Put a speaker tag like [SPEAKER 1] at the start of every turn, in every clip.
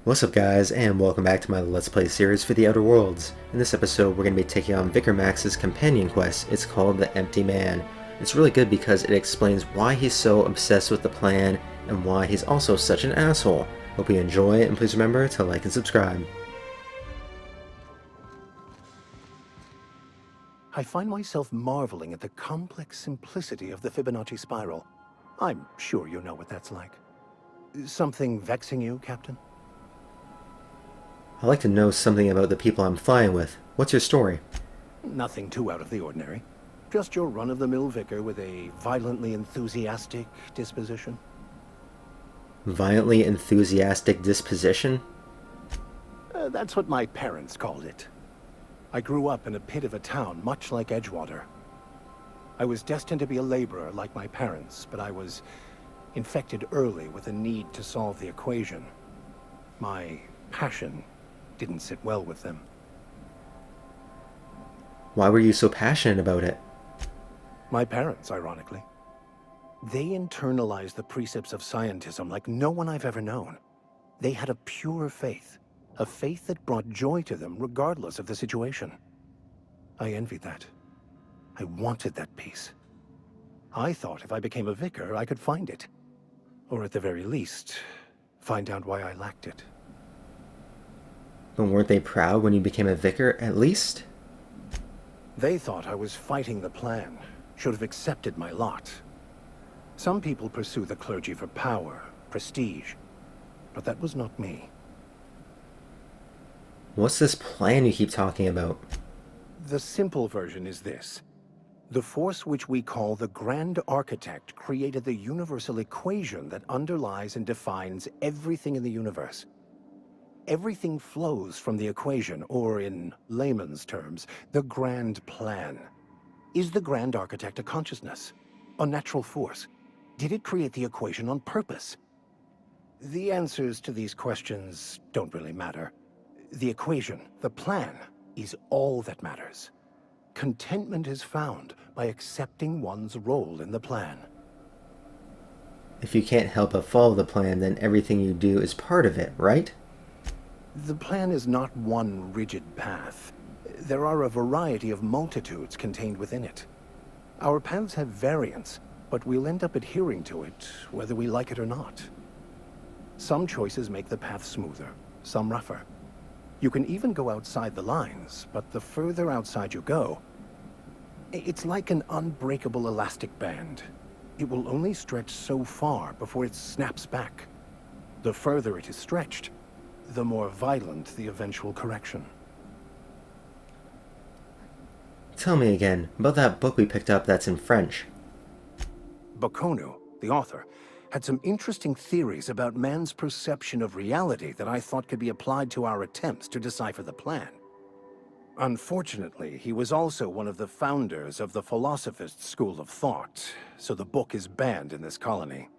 [SPEAKER 1] What's up guys, and welcome back to my Let's Play series for the Outer Worlds. In this episode we're going to be taking on Vicar Max's companion quest. It's called The Empty Man. It's really good because it explains why he's so obsessed with the plan and why he's also such an asshole. Hope you enjoy it, and please remember to like and subscribe.
[SPEAKER 2] I find myself marveling at the complex simplicity of the Fibonacci spiral. I'm sure you know what that's like. Something vexing you, Captain?
[SPEAKER 1] I'd like to know something about the people I'm flying with. What's your story?
[SPEAKER 2] Nothing too out of the ordinary. Just your run-of-the-mill vicar with a violently enthusiastic disposition.
[SPEAKER 1] Violently enthusiastic disposition?
[SPEAKER 2] That's what my parents called it. I grew up in a pit of a town, much like Edgewater. I was destined to be a laborer like my parents, but I was infected early with a need to solve the equation. My passion didn't sit well with them.
[SPEAKER 1] Why were you so passionate about it?
[SPEAKER 2] My parents, ironically. They internalized the precepts of scientism like no one I've ever known. They had a pure faith, a faith that brought joy to them regardless of the situation. I envied that. I wanted that peace. I thought if I became a vicar, I could find it. Or at the very least, find out why I lacked it.
[SPEAKER 1] But weren't they proud when you became a vicar, at least?
[SPEAKER 2] They thought I was fighting the plan, should have accepted my lot. Some people pursue the clergy for power, prestige, but that was not me.
[SPEAKER 1] What's this plan you keep talking about?
[SPEAKER 2] The simple version is this. The force which we call the Grand Architect created the universal equation that underlies and defines everything in the universe. Everything flows from the equation, or in layman's terms, the grand plan. Is the Grand Architect a consciousness? A natural force? Did it create the equation on purpose? The answers to these questions don't really matter. The equation, the plan, is all that matters. Contentment is found by accepting one's role in the plan.
[SPEAKER 1] If you can't help but follow the plan, then everything you do is part of it, right?
[SPEAKER 2] The plan is not one rigid path. There are a variety of multitudes contained within it. Our paths have variance, but we'll end up adhering to it, whether we like it or not. Some choices make the path smoother, some rougher. You can even go outside the lines, but the further outside you go, it's like an unbreakable elastic band. It will only stretch so far before it snaps back. The further it is stretched, the more violent the eventual correction.
[SPEAKER 1] Tell me again, about that book we picked up that's in French.
[SPEAKER 2] Bakonu, the author, had some interesting theories about man's perception of reality that I thought could be applied to our attempts to decipher the plan. Unfortunately, he was also one of the founders of the Philosophist school of thought, so the book is banned in this colony.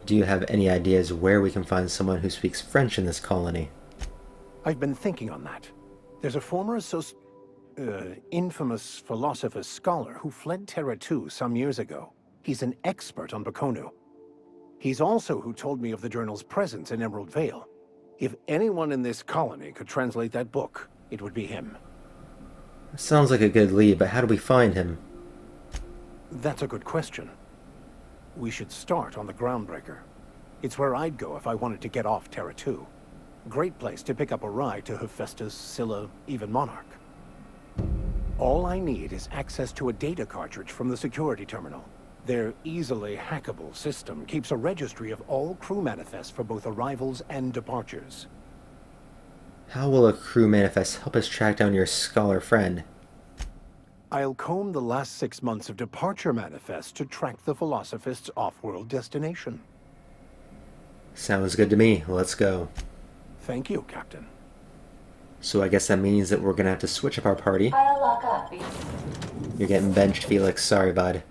[SPEAKER 1] Do you have any ideas where we can find someone who speaks French in this colony?
[SPEAKER 2] I've been thinking on that. There's a former infamous Philosophist scholar who fled Terra 2 some years ago. He's an expert on Bakonu. He's also who told me of the journal's presence in Emerald Vale. If anyone in this colony could translate that book, it would be him.
[SPEAKER 1] Sounds like a good lead, but how do we find him?
[SPEAKER 2] That's a good question. We should start on the Groundbreaker. It's where I'd go if I wanted to get off Terra 2. Great place to pick up a ride to Hephaestus, Scylla, even Monarch. All I need is access to a data cartridge from the security terminal. Their easily hackable system keeps a registry of all crew manifests for both arrivals and departures.
[SPEAKER 1] How will a crew manifest help us track down your scholar friend?
[SPEAKER 2] I'll comb the last 6 months of departure manifests to track the Philosophist's off-world destination.
[SPEAKER 1] Sounds good to me. Let's go.
[SPEAKER 2] Thank you, Captain.
[SPEAKER 1] So I guess that means that we're gonna have to switch up our party.
[SPEAKER 3] I'll lock up.
[SPEAKER 1] You're getting benched, Felix. Sorry, bud.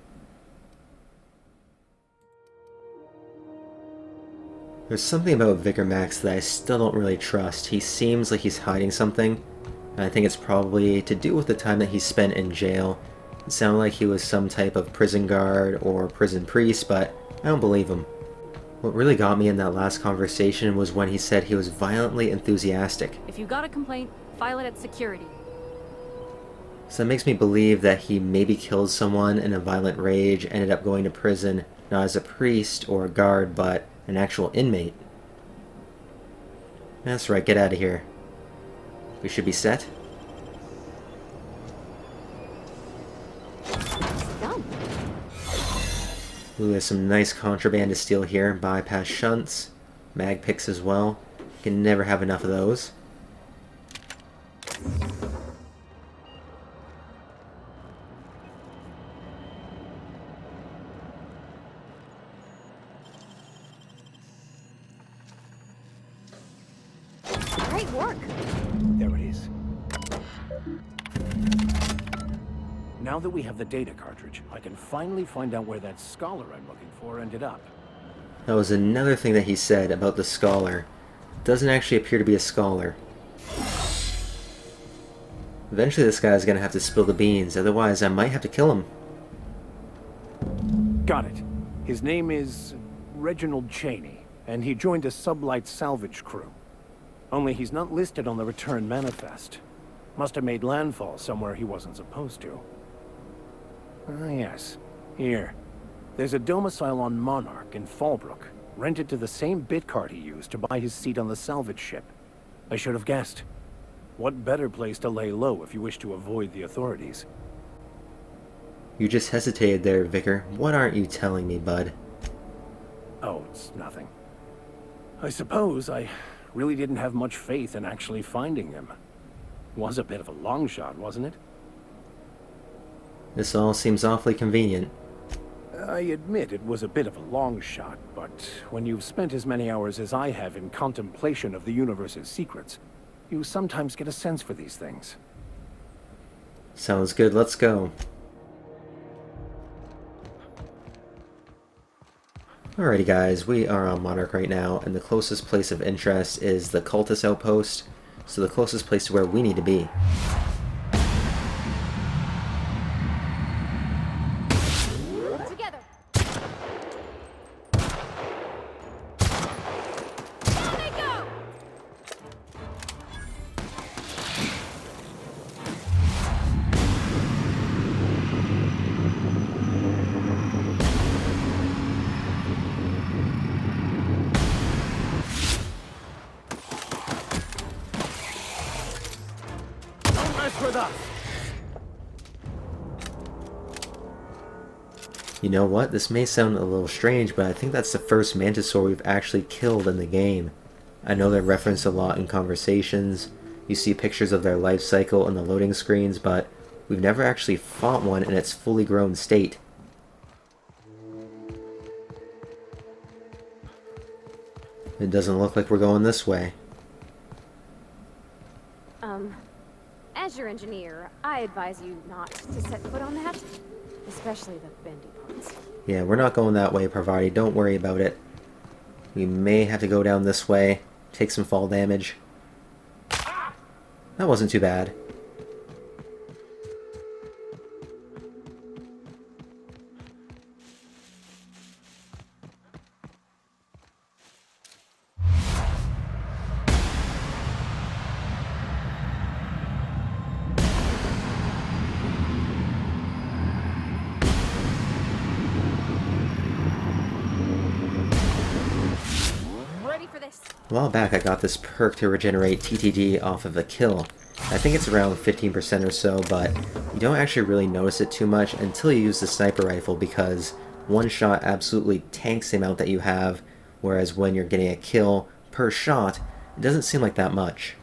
[SPEAKER 1] There's something about Vicar Max that I still don't really trust. He seems like he's hiding something, and I think it's probably to do with the time that he spent in jail. It sounded like he was some type of prison guard or prison priest, but I don't believe him. What really got me in that last conversation was when he said he was violently enthusiastic.
[SPEAKER 3] If you got a complaint, file it at security.
[SPEAKER 1] So that makes me believe that he maybe killed someone in a violent rage, ended up going to prison, not as a priest or a guard, but an actual inmate. That's right, get out of here. We should be set.
[SPEAKER 3] Done.
[SPEAKER 1] Ooh, there's some nice contraband to steal here. Bypass shunts, mag picks as well. You can never have enough of those.
[SPEAKER 3] Great work.
[SPEAKER 2] There it is. Now that we have the data cartridge, I can finally find out where that scholar I'm looking for ended up.
[SPEAKER 1] That was another thing that he said about the scholar. Doesn't actually appear to be a scholar. Eventually this guy's gonna have to spill the beans, otherwise I might have to kill him.
[SPEAKER 2] Got it. His name is Reginald Cheney, and he joined a sublight salvage crew. Only he's not listed on the return manifest. Must have made landfall somewhere he wasn't supposed to. Ah, yes. Here. There's a domicile on Monarch in Fallbrook, rented to the same bit card he used to buy his seat on the salvage ship. I should have guessed. What better place to lay low if you wish to avoid the authorities?
[SPEAKER 1] You just hesitated there, Vicar. What aren't you telling me, bud?
[SPEAKER 2] Oh, it's nothing. I suppose I really didn't have much faith in actually finding him. Was a bit of a long shot, wasn't it?
[SPEAKER 1] This all seems awfully convenient.
[SPEAKER 2] I admit it was a bit of a long shot, but when you've spent as many hours as I have in contemplation of the universe's secrets, you sometimes get a sense for these things.
[SPEAKER 1] Sounds good, let's go. Alrighty guys, we are on Monarch right now, and the closest place of interest is the cultist outpost, so the closest place to where we need to be.
[SPEAKER 3] Together. Down they go.
[SPEAKER 2] Don't mess with us!
[SPEAKER 1] You know what? This may sound a little strange, but I think that's the first Mantisaur we've actually killed in the game. I know they're referenced a lot in conversations. You see pictures of their life cycle in the loading screens, but we've never actually fought one in its fully grown state. It doesn't look like we're going this way.
[SPEAKER 3] As your engineer, I advise you not to set foot on that, especially the bendy parts.
[SPEAKER 1] Yeah, we're not going that way, Parvati. Don't worry about it. We may have to go down this way, take some fall damage. That wasn't too bad.
[SPEAKER 3] Ready for this?
[SPEAKER 1] A while back I got this perk to regenerate TTD off of a kill. I think it's around 15% or so, but you don't actually really notice it too much until you use the sniper rifle, because one shot absolutely tanks the amount that you have, whereas when you're getting a kill per shot, it doesn't seem like that much.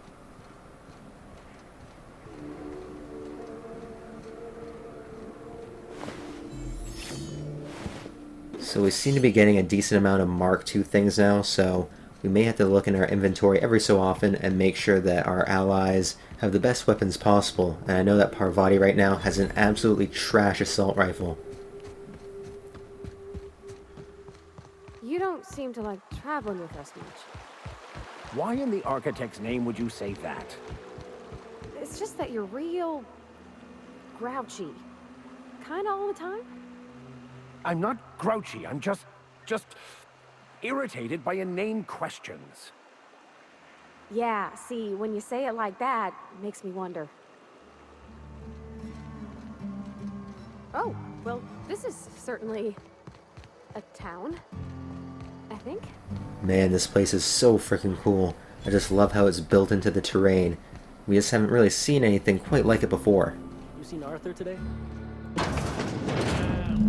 [SPEAKER 1] So we seem to be getting a decent amount of Mark II things now, so we may have to look in our inventory every so often and make sure that our allies have the best weapons possible. And I know that Parvati right now has an absolutely trash assault rifle.
[SPEAKER 3] You don't seem to like traveling with us much.
[SPEAKER 2] Why in the architect's name would you say that?
[SPEAKER 3] It's just that you're real grouchy. Kinda all the time.
[SPEAKER 2] I'm not grouchy, I'm just irritated by inane questions.
[SPEAKER 3] Yeah, see, when you say it like that, it makes me wonder. Oh, well, this is certainly a town, I think.
[SPEAKER 1] Man, this place is so freaking cool. I just love how it's built into the terrain. We just haven't really seen anything quite like it before.
[SPEAKER 4] You seen Arthur today?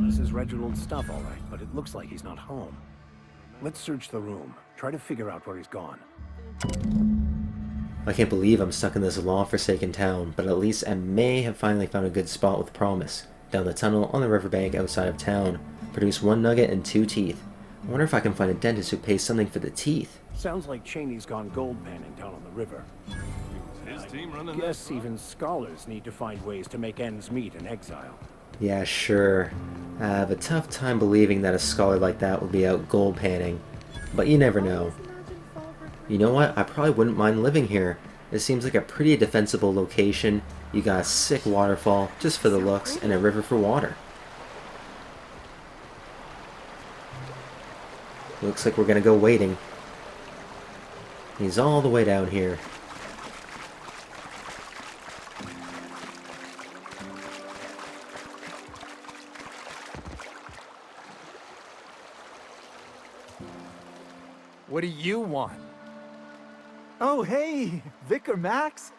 [SPEAKER 2] This is Reginald's stuff, all right, but it looks like he's not home. Let's search the room. Try to figure out where he's gone.
[SPEAKER 1] I can't believe I'm stuck in this law-forsaken town, but at least I may have finally found a good spot with promise. Down the tunnel on the riverbank outside of town. Produce 1 nugget and 2 teeth. I wonder if I can find a dentist who pays something for the teeth.
[SPEAKER 2] Sounds like Cheney's gone gold panning down on the river.
[SPEAKER 5] His team running
[SPEAKER 2] Guess even scholars need to find ways to make ends meet in exile.
[SPEAKER 1] Yeah, sure. I have a tough time believing that a scholar like that would be out gold panning. But you never know. You know what? I probably wouldn't mind living here. It seems like a pretty defensible location. You got a sick waterfall, just for the looks, and a river for water. Looks like we're gonna go wading. He's all the way down here.
[SPEAKER 6] What do you want? Oh, hey, Vicar Max.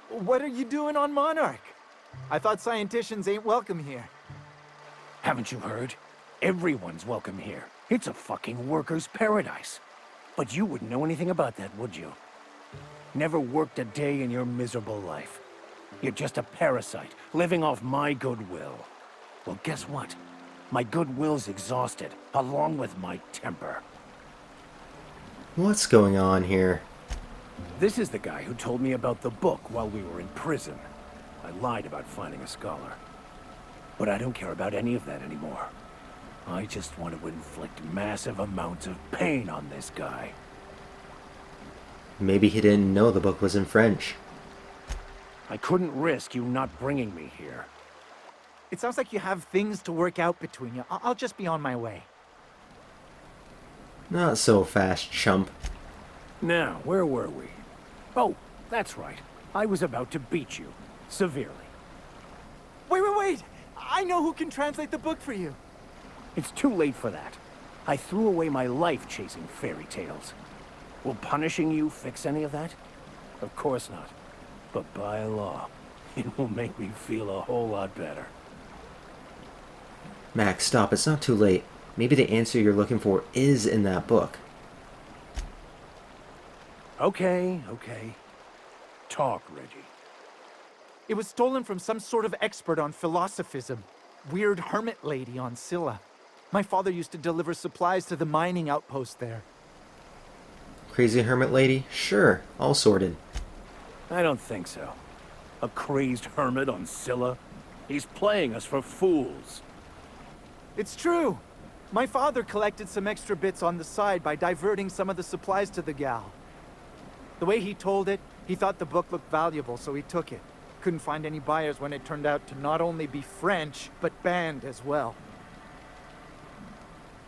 [SPEAKER 6] What are you doing on Monarch? I thought scienticians ain't welcome here.
[SPEAKER 2] Haven't you heard? Everyone's welcome here. It's a fucking worker's paradise. But you wouldn't know anything about that, would you? Never worked a day in your miserable life. You're just a parasite, living off my goodwill. Well, guess what? My goodwill's exhausted, along with my temper.
[SPEAKER 1] What's going on here?
[SPEAKER 2] This is the guy who told me about the book while we were in prison. I lied about finding a scholar. But I don't care about any of that anymore. I just want to inflict massive amounts of pain on this guy.
[SPEAKER 1] Maybe he didn't know the book was in French.
[SPEAKER 2] I couldn't risk you not bringing me here.
[SPEAKER 6] It sounds like you have things to work out between you. I'll just be on my way.
[SPEAKER 1] Not so fast, chump.
[SPEAKER 2] Now, where were we? Oh, that's right. I was about to beat you. Severely.
[SPEAKER 6] Wait! I know who can translate the book for you.
[SPEAKER 2] It's too late for that. I threw away my life chasing fairy tales. Will punishing you fix any of that? Of course not. But by law, it will make me feel a whole lot better.
[SPEAKER 1] Max, stop. It's not too late. Maybe the answer you're looking for is in that book.
[SPEAKER 2] Okay. Talk, Reggie.
[SPEAKER 6] It was stolen from some sort of expert on philosophism. Weird hermit lady on Scylla. My father used to deliver supplies to the mining outpost there.
[SPEAKER 1] Crazy hermit lady? Sure, all sorted.
[SPEAKER 2] I don't think so. A crazed hermit on Scylla? He's playing us for fools.
[SPEAKER 6] It's true. My father collected some extra bits on the side by diverting some of the supplies to the gal. The way he told it, he thought the book looked valuable, so he took it. Couldn't find any buyers when it turned out to not only be French, but banned as well.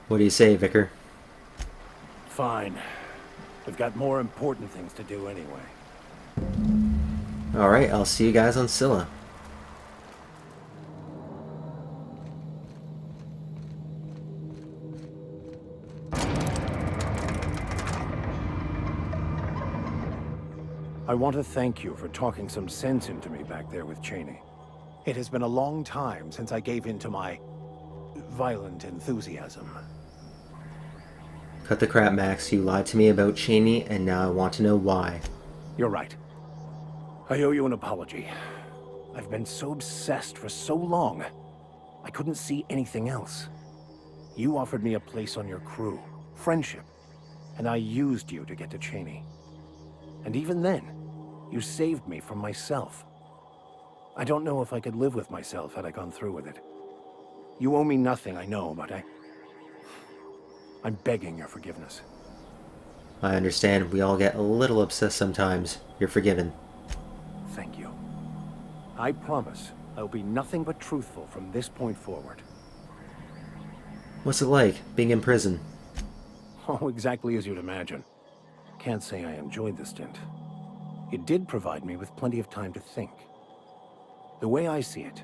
[SPEAKER 1] What do you say, Vicar?
[SPEAKER 2] Fine. We've got more important things to do anyway.
[SPEAKER 1] Alright, I'll see you guys on Scylla.
[SPEAKER 2] I want to thank you for talking some sense into me back there with Cheney. It has been a long time since I gave in to my violent enthusiasm.
[SPEAKER 1] Cut the crap, Max. You lied to me about Cheney, and now I want to know why.
[SPEAKER 2] You're right. I owe you an apology. I've been so obsessed for so long, I couldn't see anything else. You offered me a place on your crew, friendship, and I used you to get to Cheney. And even then, you saved me from myself. I don't know if I could live with myself had I gone through with it. You owe me nothing, I know, but I'm begging your forgiveness.
[SPEAKER 1] I understand. We all get a little obsessed sometimes. You're forgiven.
[SPEAKER 2] Thank you. I promise I'll be nothing but truthful from this point forward.
[SPEAKER 1] What's it like, being in prison?
[SPEAKER 2] Oh, exactly as you'd imagine. Can't say I enjoyed the stint. It did provide me with plenty of time to think. The way I see it,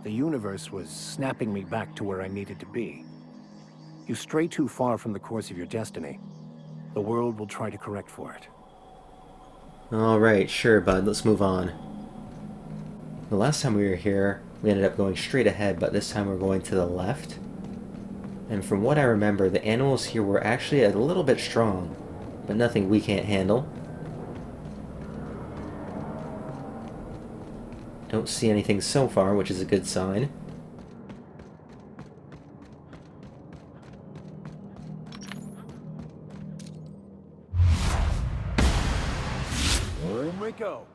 [SPEAKER 2] the universe was snapping me back to where I needed to be. You stray too far from the course of your destiny, the world will try to correct for it.
[SPEAKER 1] Alright, sure, bud, let's move on. The last time we were here, we ended up going straight ahead, but this time we're going to the left. And from what I remember, the animals here were actually a little bit strong, but nothing we can't handle. Don't see anything so far, which is a good sign.
[SPEAKER 2] Here we go.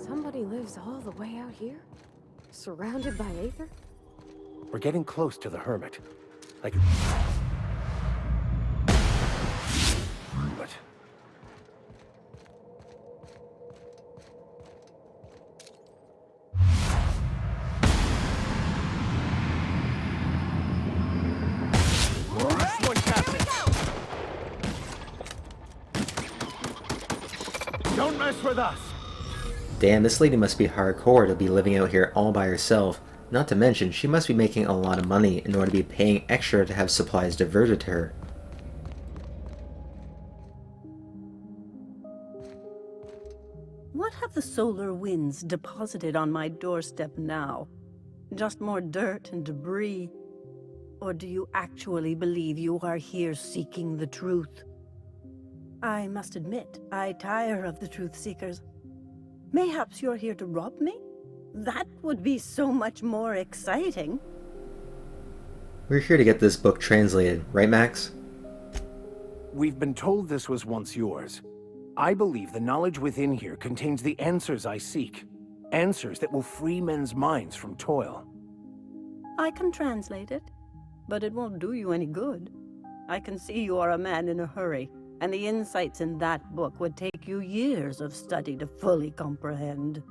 [SPEAKER 3] Somebody lives all the way out here? Surrounded by Aether?
[SPEAKER 2] We're getting close to the hermit. Like... What? Nice one, Captain! Don't mess with us!
[SPEAKER 1] Damn, this lady must be hardcore to be living out here all by herself. Not to mention, she must be making a lot of money in order to be paying extra to have supplies diverted to her.
[SPEAKER 4] What have the solar winds deposited on my doorstep now? Just more dirt and debris? Or do you actually believe you are here seeking the truth? I must admit, I tire of the truth seekers. Mayhaps you're here to rob me? That would be so much more exciting.
[SPEAKER 1] We're here to get this book translated, right, Max?
[SPEAKER 2] We've been told this was once yours. I believe the knowledge within here contains the answers I seek. Answers that will free men's minds from toil.
[SPEAKER 4] I can translate it, but it won't do you any good. I can see you are a man in a hurry, and the insights in that book would take you years of study to fully comprehend.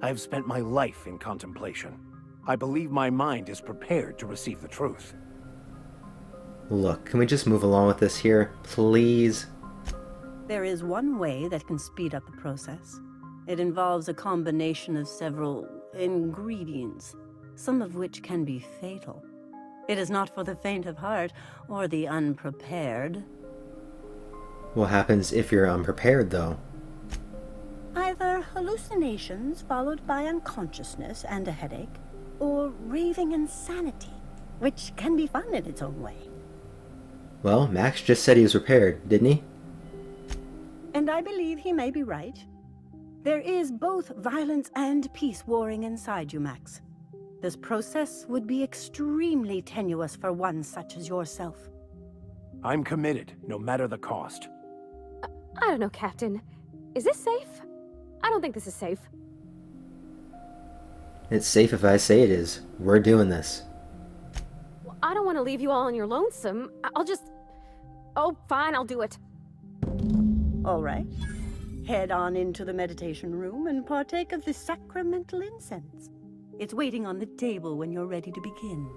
[SPEAKER 2] I've spent my life in contemplation. I believe my mind is prepared to receive the truth.
[SPEAKER 1] Look, can we just move along with this here, please?
[SPEAKER 4] There is one way that can speed up the process. It involves a combination of several ingredients, some of which can be fatal. It is not for the faint of heart or the unprepared.
[SPEAKER 1] What happens if you're unprepared, though?
[SPEAKER 4] Either hallucinations followed by unconsciousness and a headache, or raving insanity, which can be fun in its own way.
[SPEAKER 1] Well, Max just said he was prepared, didn't he?
[SPEAKER 4] And I believe he may be right. There is both violence and peace warring inside you, Max. This process would be extremely tenuous for one such as yourself.
[SPEAKER 2] I'm committed, no matter the cost.
[SPEAKER 3] I don't know, Captain. Is this safe? I don't think this is safe.
[SPEAKER 1] It's safe if I say it is. We're doing this.
[SPEAKER 3] I don't want to leave you all on your lonesome. I'll just... Oh, fine, I'll do it.
[SPEAKER 4] All right. Head on into the meditation room and partake of the sacramental incense. It's waiting on the table when you're ready to begin.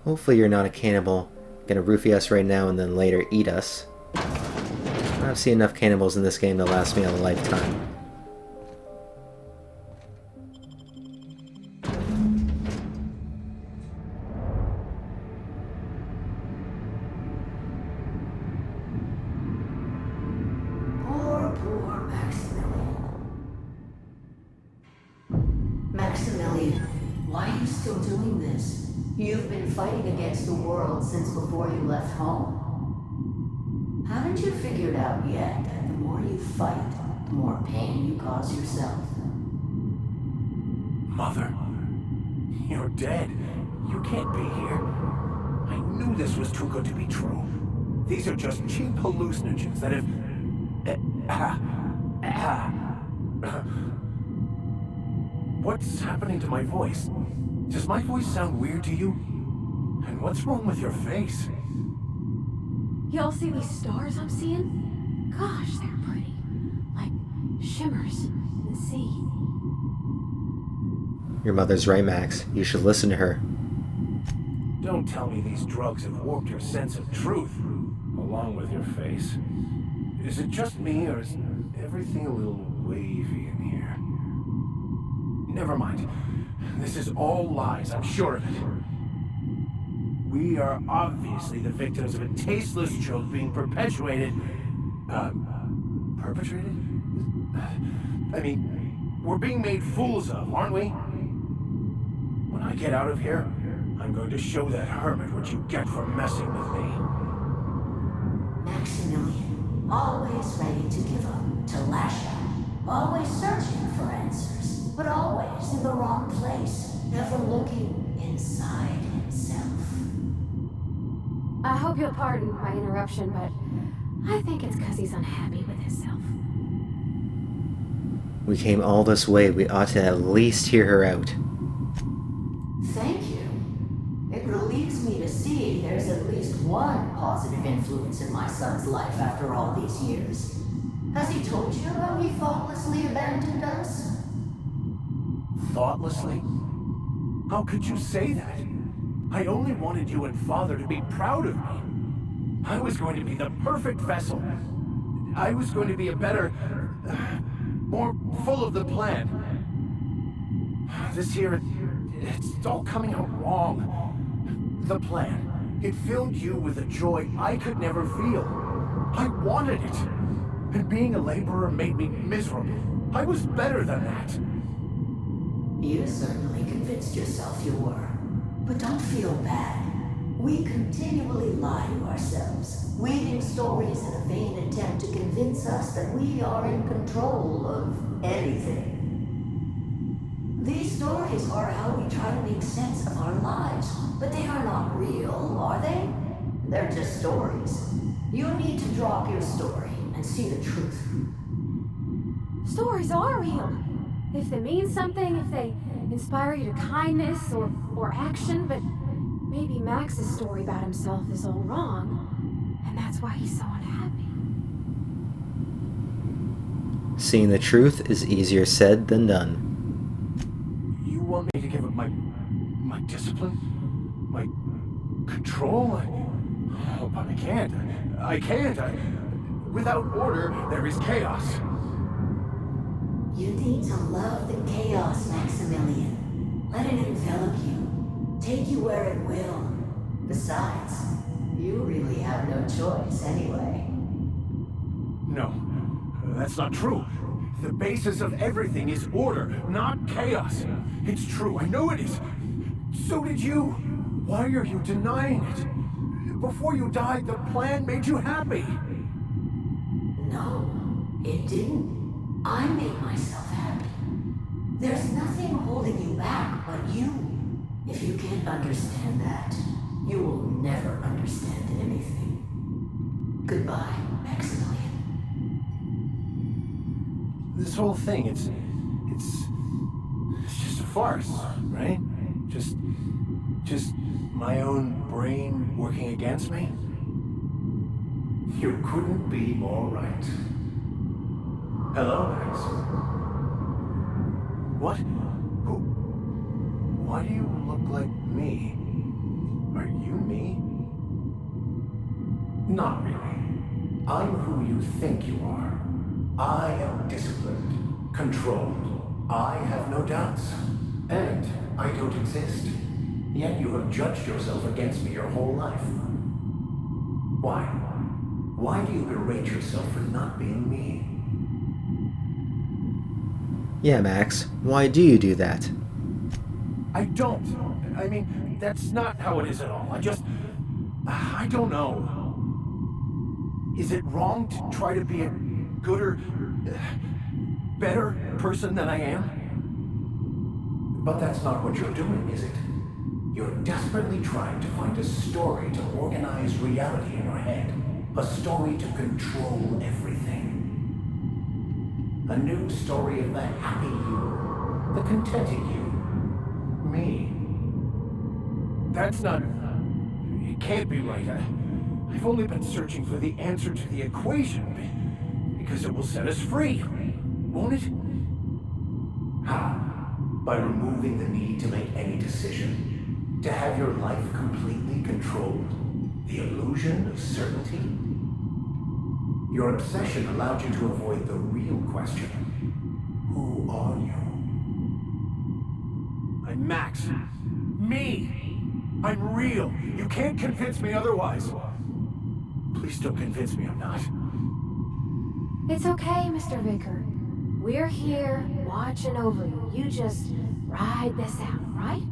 [SPEAKER 1] Hopefully you're not a cannibal, gonna roofie us right now and then later eat us. I've seen enough cannibals in this game to last me a lifetime.
[SPEAKER 7] Poor Maximilian, why are you still doing this? You've been fighting against the world since before you left home. Haven't you figured out yet that the more you fight, the more pain you cause yourself?
[SPEAKER 2] Mother, you're dead. You can't be here. I knew this was too good to be true. These are just cheap hallucinogens that have... What's happening to my voice? Does my voice sound weird to you? And what's wrong with your face?
[SPEAKER 3] Y'all see these stars I'm seeing? Gosh, they're pretty. Like shimmers in
[SPEAKER 7] the sea.
[SPEAKER 1] Your mother's right, Max. You should listen to her.
[SPEAKER 8] Don't tell me these drugs have warped your sense of truth, along with your face. Is it just me, or is everything a little wavy in here? Never mind. This is all lies, I'm sure of it. We are obviously the victims of a tasteless joke being perpetuated. Perpetrated? I mean, we're being made fools of, aren't we? When I get out of here, I'm going to show that hermit what you get for messing with me.
[SPEAKER 7] Maximilian, always ready to give up, to lash out, always searching for answers, but always in the wrong place, never looking inside himself.
[SPEAKER 3] I hope you'll pardon my interruption, but I think it's because he's unhappy with himself.
[SPEAKER 1] We came all this way. We ought to at least hear her out.
[SPEAKER 7] Thank you. It relieves me to see there's at least one positive influence in my son's life after all these years. Has he told you how he thoughtlessly abandoned us?
[SPEAKER 8] Thoughtlessly? How could you say that? I only wanted you and Father to be proud of me. I was going to be the perfect vessel. I was going to be a better, more full of the plan. This year, it's all coming out wrong. The plan, it filled you with a joy I could never feel. I wanted it. And being a laborer made me miserable. I was better than that.
[SPEAKER 7] You certainly convinced yourself you were. But don't feel bad. We continually lie to ourselves, weaving stories in a vain attempt to convince us that we are in control of anything. These stories are how we try to make sense of our lives, but they are not real, are they? They're just stories. You need to drop your story and see the truth.
[SPEAKER 3] Stories are real. If they mean something, if they inspire you to kindness or action, but maybe Max's story about himself is all wrong, and that's why he's so unhappy.
[SPEAKER 1] Seeing the truth is easier said than done.
[SPEAKER 8] You want me to give up my discipline? My control? Oh, but I can't. I can't. Without order, there is chaos.
[SPEAKER 7] You need to love the chaos, Maximilian. Let it envelop you. Take you where it will. Besides, you really have no choice anyway.
[SPEAKER 8] No, that's not true. The basis of everything is order, not chaos. It's true, I know it is. So did you. Why are you denying it? Before you died, the plan made you happy.
[SPEAKER 7] No, it didn't. I made myself happy. There's nothing holding you back but you. If you can't understand that, you will never understand anything. Goodbye, Maximilian.
[SPEAKER 8] This whole thing, it's just a farce, right? Just my own brain working against me? You couldn't be more right. Hello, Max. What? Who? Why do you look like me? Are you me? Not really. I'm who you think you are. I am disciplined, controlled. I have no doubts. And I don't exist. Yet you have judged yourself against me your whole life. Why? Why do you berate yourself for not being me?
[SPEAKER 1] Yeah, Max, why do you do that?
[SPEAKER 8] I don't. I mean, that's not how it is at all. I don't know. Is it wrong to try to be a gooder, better person than I am? But that's not what you're doing, is it? You're desperately trying to find a story to organize reality in your head. A story to control everything. A new story of the happy you, the contented you. Me. That's not... It can't be right. I've only been searching for the answer to the equation, because it will set us free, won't it? By removing the need to make any decision? To have your life completely controlled? The illusion of certainty? Your obsession allowed you to avoid the real question. Who are you? I'm Max. Me! I'm real. You can't convince me otherwise. Please don't convince me I'm not.
[SPEAKER 3] It's okay, Mr. Vicar. We're here, watching over you. You just ride this out, right?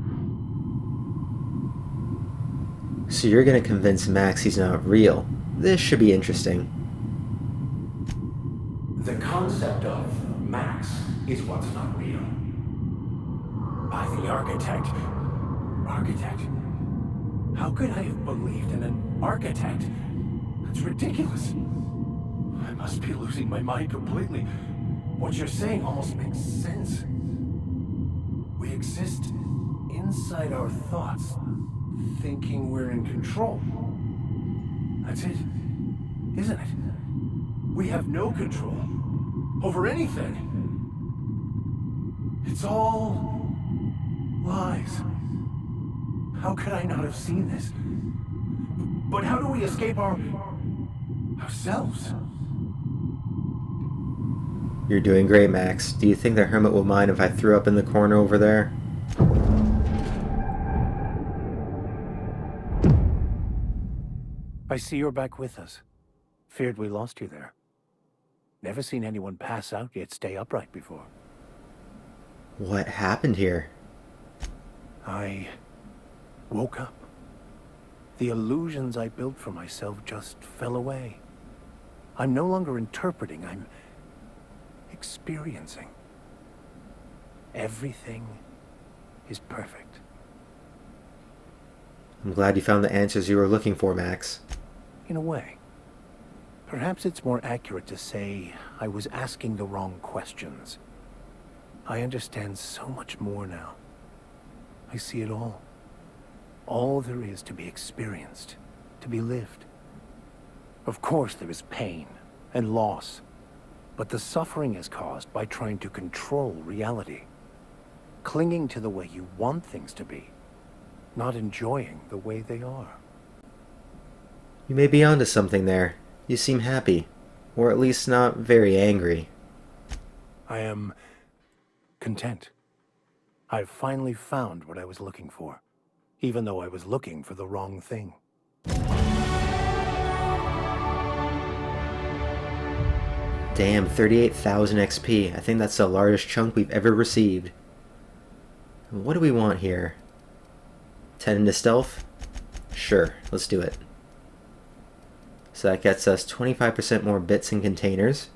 [SPEAKER 1] So you're gonna convince Max he's not real. This should be interesting.
[SPEAKER 8] The concept of Max is what's not real. By the architect. Architect? How could I have believed in an architect? That's ridiculous. I must be losing my mind completely. What you're saying almost makes sense. We exist inside our thoughts, thinking we're in control. That's it, isn't it? We have no control over anything. It's all lies. How could I not have seen this? But how do we escape ourselves?
[SPEAKER 1] You're doing great, Max. Do you think the hermit will mind if I threw up in the corner over there?
[SPEAKER 2] I see you're back with us. Feared we lost you there. Never seen anyone pass out yet stay upright before.
[SPEAKER 1] What happened here?
[SPEAKER 2] I woke up. The illusions I built for myself just fell away. I'm no longer interpreting, I'm experiencing. Everything is perfect.
[SPEAKER 1] I'm glad you found the answers you were looking for, Max.
[SPEAKER 2] In a way. Perhaps it's more accurate to say I was asking the wrong questions. I understand so much more now. I see it all. All there is to be experienced, to be lived. Of course there is pain and loss, but the suffering is caused by trying to control reality, clinging to the way you want things to be, not enjoying the way they are.
[SPEAKER 1] You may be onto something there. You seem happy, or at least not very angry.
[SPEAKER 2] I am content. I've finally found what I was looking for, even though I was looking for the wrong thing.
[SPEAKER 1] Damn, 38,000 XP. I think that's the largest chunk we've ever received. What do we want here? 10 into stealth? Sure, let's do it. So that gets us 25% more bits and containers.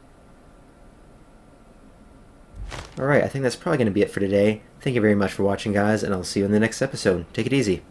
[SPEAKER 1] Alright, I think that's probably going to be it for today. Thank you very much for watching, guys, and I'll see you in the next episode. Take it easy.